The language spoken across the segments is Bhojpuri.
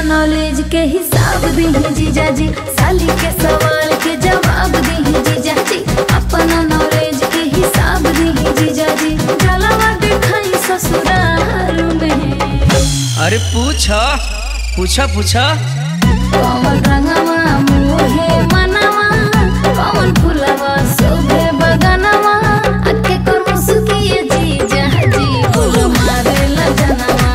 नॉलेज के हिसाब दी जीजा जी, साली के सवाल के जवाब दी जीजा जी, अपना नॉलेज के हिसाब दी जीजा जी, जलवा दिखाई ससुराल में। अरे पूछा पूछा पूछा कौन रंगवा मोहे मनवा, कौन फुलवा शोभे बगनवा, अके कर मुस्किए जीजा जी, बोल मारे लजनवा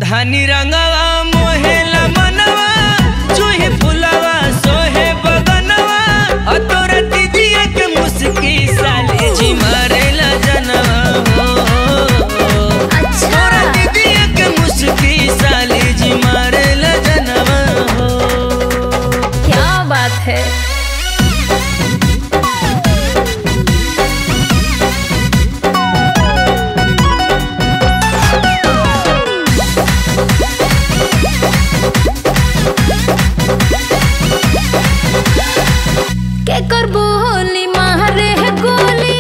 धानी रंगवा मोहेला मनवा, चूहे फुलवा सोहे बगनवा, तोर दीदिया के मुस्की साले जी मारेला जनवा हो। तोर दीदिया के मुस्की साले जी मारेला जनवा हो। क्या बात है। कर बोली मारे है गोली,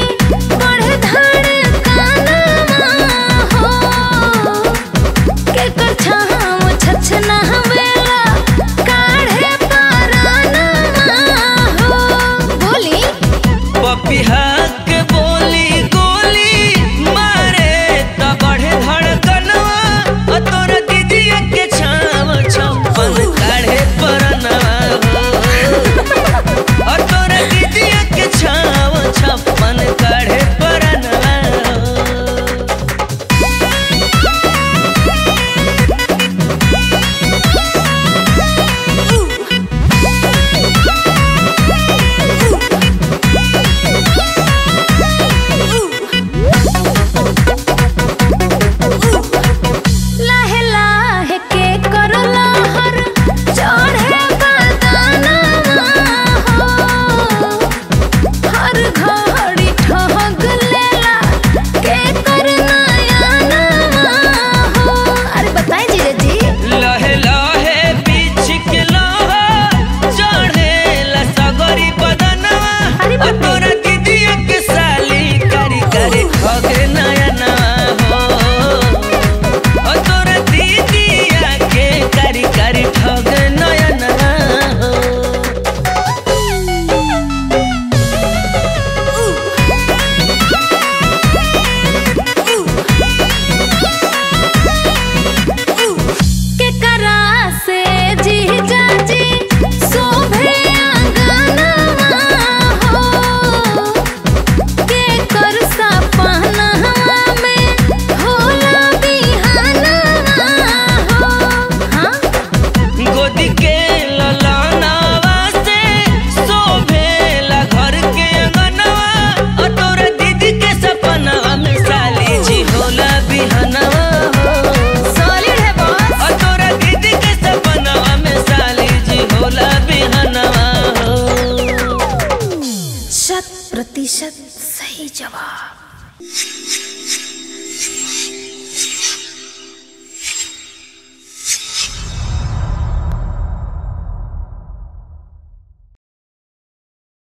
बढ़े धड़कनवा हो, के कर छाम छछना वेला, काढ़े परानवा हो। बोली पपिहा के बोली गोली मारे त बढ़े धड़कनवा, तोर दीदिया के छाम छप्पन काढ़े परनवा हो। तोर दीदिया के छाव छप्पन काढ़े परनवा लाहे लाहे के कर लहर चढ़े बदनवा हो, हर घड़ी ठहग लेला के कर नयनवा हो। अरे बताएं जीजा जी। लहे लहे बीच के लोहा चढ़ेला सगरी बदनवा, तोर दीदिया के साली करी करी ठगे नयनवा हो। तोर दीदिया के करी करी ठगे नयनवा हो। के करा से जीजा जी शोभे आंगनवा हो, के कर सपनवा में होला बिहानवा हो। हाँ गोदी के ललनवा से शोभेला घर के अंगनवा, तोर दीदी के सपनवा में साली जी होला बिहनवा हो। सॉलिड है बॉस। तोर दीदी के सपनवा में साली जी होला बिहनवा हो। 100% सही जवाब।